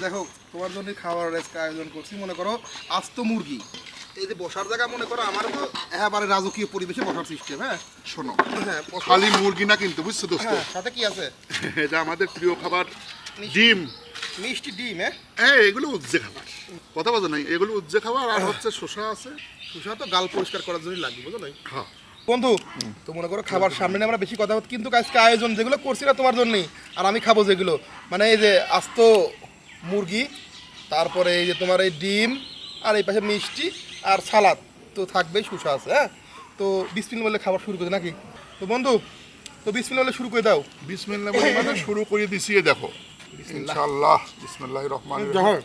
দেখো তোমার জন্য খাবার আয়োজন করছি, মনে করো আস্ত মুরগি। এই যে বসার জায়গা মনে করো আমার তো একেবারে রাজকীয় পরিবেশে বসার সিস্টেম। হ্যাঁ শোনো, হ্যাঁ খালি মুরগি না কিন্তু, বুঝছো দোস্ত? হ্যাঁ, সাথে কি আছে? এটা আমাদের প্রিয় খাবার, ডিম। মিষ্টি ডিম। এগুলো উজ্জে খাবার, কথা বলছো নাই, এগুলো উজ্জে খাবার। আর হচ্ছে শসা আছে, শসা তো গাল পরিষ্কার করার জন্য লাগবে, বুঝো নাই? হ্যাঁ বন্ধু, তো মনে করো খাবার সামনে নিয়ে আমরা বেশি কথা বলছি, কিন্তু আজকে আয়োজন যেগুলো করছি না তোমার জন্যই, আর আমি খাবো যেগুলো, মানে এই যে আস্ত মুরগি, তারপরে এই যে তোমার এই ডিম, আর এই পাশে মিষ্টি আর সালাদ তো থাকবেই, শসা আছে। হ্যাঁ, তো বিসমিল্লাহ বলে খাবার শুরু করে নাকি? তো বন্ধু, তো বিসমিল্লাহ বলে শুরু করে দাও। বিসমিল্লাহ বলে মানে শুরু করে দিছি। দেখো ইনশাআল্লাহ, বিসমিল্লাহির রহমানির রহিম।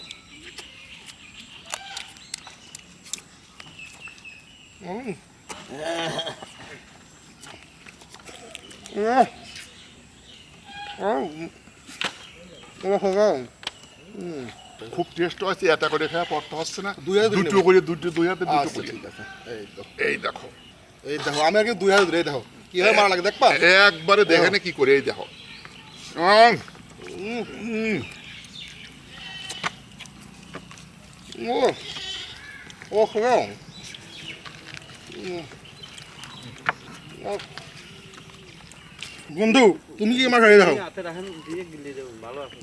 খুব টেস্ট আছে, এটা করে খাওয়া পড়তে হচ্ছে না, দুটো করে দুই হাতে দুটো করে। ঠিক আছে, এই দেখো, এই দেখো আমি আগে 2 হাত ধরে, এই দেখো কিভাবে মারা লাগে দেখবা একবারে দেখে না কি করে। এই দেখো, ও খাও। বন্ধু তুমি কি আমার খাইয়ে দাও? হাতে রাখেন, দিয়ে গিলে দেব, ভালো আছে।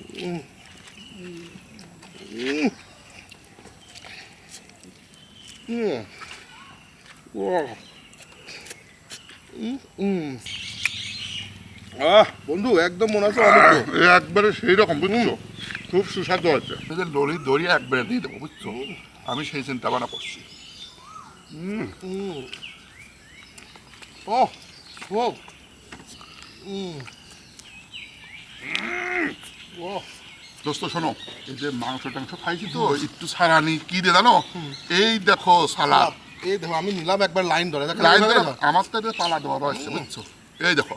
বন্ধু একদম মনে আছে অমৃত। একবারে সেই রকম, বুঝছো? খুব সুস্বাদু আছে। লরি দড়ি একবারে দিয়ে দেবো, বুঝছো? আমি সেই চিন্তা ভাবনা করছি। ও খুব দোস্ত শোনো, এই যে মাংস টাংস খাইছি তো, একটু সারানি কি দিয়ে জানো? এই দেখো সালাদ। এই দেখো আমি নিলাম একবার লাইন ধরে, লাইন ধরে আমার তো এটা পালা দেওয়া রয়েছে, বুঝছো? এই দেখো,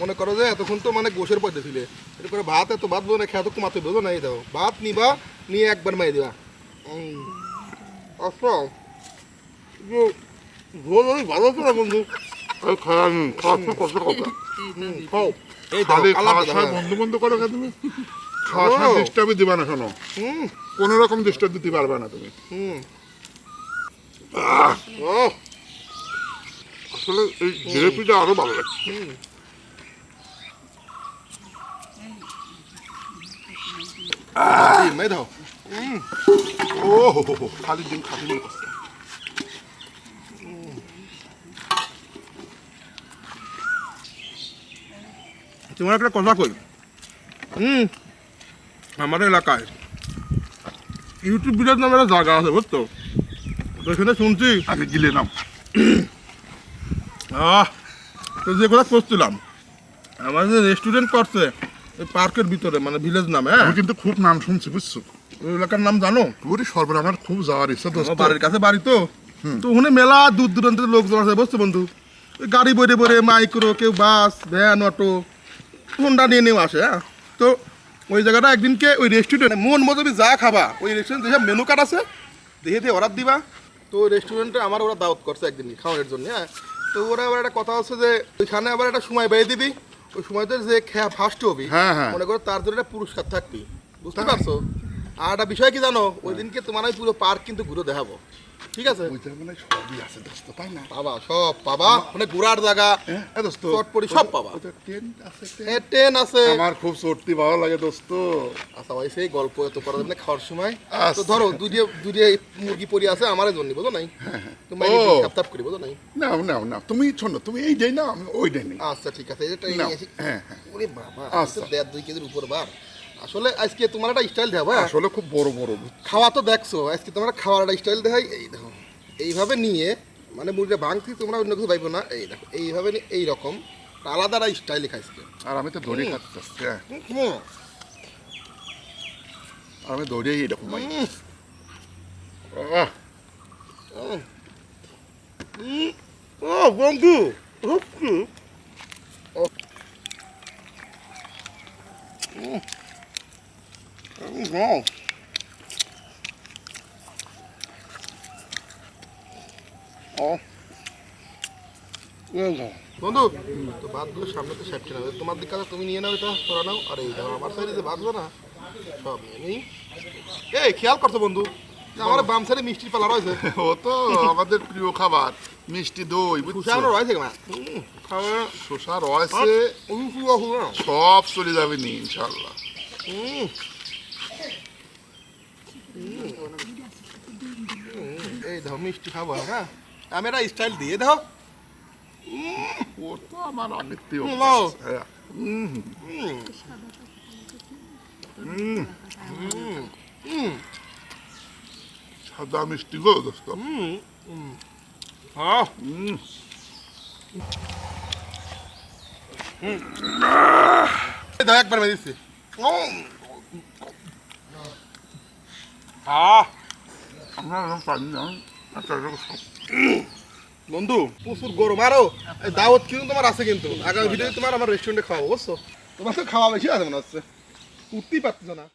মনে করো যে এতক্ষণ তো মানে গোশের পয়সা ছিলে, এটা করে ভাত এত ভাত বোঝো না, খেয়া তো কমাতে বোঝো না। এই দেখো ভাত নিবা, নিয়ে একবার মাই দিবা। আচ্ছা ঝোল অনেক ভালো আছে না বন্ধু? এই খাওয়া খাওয়া কষ্ট কথা। খাও। এই খালি দেখো খাওয়ার সময় বন্ধ বন্ধ করো খা তুমি। খাওয়ার সময় ডিস্টার্বই দিবা না, শোনো, কোনো রকম ডিস্টার্ব দিতে পারবে না তুমি। আসলে এই জিলেপিটা আরো ভালো লাগছে। মেয়ে দাও। ও হো হো হো, খালি ডিম খাতে মনে করছে। তোমার একটা কথা কই, আমাদের এলাকায় ইউটিউব ভিডিওর নামে একটা জায়গা আছে, বুঝতো? ওইখানে শুনছি আমি গিলে নাম তো যে কথা করছিলাম, আমার যে রেস্টুরেন্ট করছে ওই পার্কের ভিতরে, মানে ভিলেজ নামে। হ্যাঁ, আমি কিন্তু খুব নাম শুনছি, বুঝছো? ওই এলাকার নাম জানো? পুরি সর্বনাশ, আমার খুব যাওয়ার ইচ্ছা দোস্ত। আমার বাড়ির কাছে বাড়ি তো, তো ওখানে মেলা দূর দূরান্তের লোকজন আছে, বুঝছো বন্ধু? ওই গাড়ি বইরে বইরে মাইক্রো, কেউ বাস, ভ্যান, অটো, হোন্ডা নিয়ে নেওয়া আসে। হ্যাঁ, তো ওই জায়গাটা একদিনকে ওই রেস্টুরেন্টে মন মতো তুমি যা খাবা, ওই রেস্টুরেন্ট যেসব মেনু কার্ড আছে দেখে দিয়ে অর্ডার দিবা। তো ওই রেস্টুরেন্টে আমার ওরা দাওয়াত করছে একদিন খাওয়ানোর জন্য। হ্যাঁ, তো ওরা আবার একটা কথা হচ্ছে যে ওইখানে আবার একটা সময় বেড়ে দিবি, ওই সময়তে যে খেয়া ফার্স্ট হবি, হ্যাঁ, হ্যাঁ। মনে করো তার জন্য একটা পুরস্কার থাকবি, বুঝতে পারছো? আর একটা বিষয় কি জানো, ওই দিনকে তোমার আমি পুরো পার্ক কিন্তু ঘুরে দেখাবো, ঠিক আছে? ওইটা মানে সবই আছে দোস্ত, তাই না? পাবা, সব পাবা, মানে ঘোরার জায়গা, হ্যাঁ দোস্ত, চটপটি সব পাবা। ওটা ট্রেন আছে, হ্যাঁ, ট্রেন আছে। আমার খুব চড়তে ভালো লাগে দোস্ত। আচ্ছা ভাই, সেই গল্প এত করা যাবে না খাওয়ার সময়। আচ্ছা। তো ধরো দুটো মুরগি পরি আছে আমার জন্য, বুঝো নাই? তোমার ও। তাপ করি, বুঝো নাই? না না না, তুমি শোনো, তুমি এই দেই না, আমি ওই দেই নেই। আচ্ছা ঠিক আছে, এটা নাও। নিয়ে আসি। হ্যাঁ, হ্যাঁ। ওরে বাবা, আচ্ছা। 1.5-2 কেজির উপর বার। আসলে আজকে তোমার একটা স্টাইল দেখাবো। হ্যাঁ? আসলে খুব বড় বড়। খাওয়া তো দেখছো, আজকে তোমার খাওয়ার একটা স্টাইল দেখাই। এই দেখো এইভাবে নিয়ে, মানে মুরগিটা ভাঙছি, তোমরা অন্য কিছু পাইবো না। এই দেখো এইভাবে নিয়ে এইরকম আলাদা একটা স্টাইলে খাইছি। আর আমি তো দড়ি খাচ্ছি, হ্যাঁ, আমি দড়ি এরকম ভাই। ও বন্ধু, বন্ধু তো ভাতগুলো সামনে তো সেফটি না তোমার দিক কাছে তুমি নিয়ে নাও এটা তোরা নাও আর এই দাও আমার সাইডে যে ভাতগুলো না সব নিয়ে নেই এই খেয়াল করছো বন্ধু যে আমার বাম সাইডে মিষ্টির পালা রয়েছে ও তো আমাদের প্রিয় খাবার মিষ্টি দই বুঝছো খুশানো রয়েছে না খাওয়া শসা রয়েছে সব চলে যাবে নি ইনশাল্লাহ এই দাও মিষ্টি খাবো হ্যাঁ আমি এটা স্টাইল দিয়ে দাও ও তো আমার অনেক প্রিয় নাও। হ্যাঁ। সাদা মিষ্টি গো দোস্ত হ্যাঁ দাও একবার মেরে দিচ্ছি আমরা পারি না আচ্ছা বন্ধু প্রচুর গরম আরো এই দাওয়াত কিন্তু তোমার আছে কিন্তু আগামী ভিডিও তোমার আমার রেস্টুরেন্টে খাওয়াবো বুঝছো তোমার তো খাওয়া বেশি আছে মনে হচ্ছে উঠতেই পারতেছো না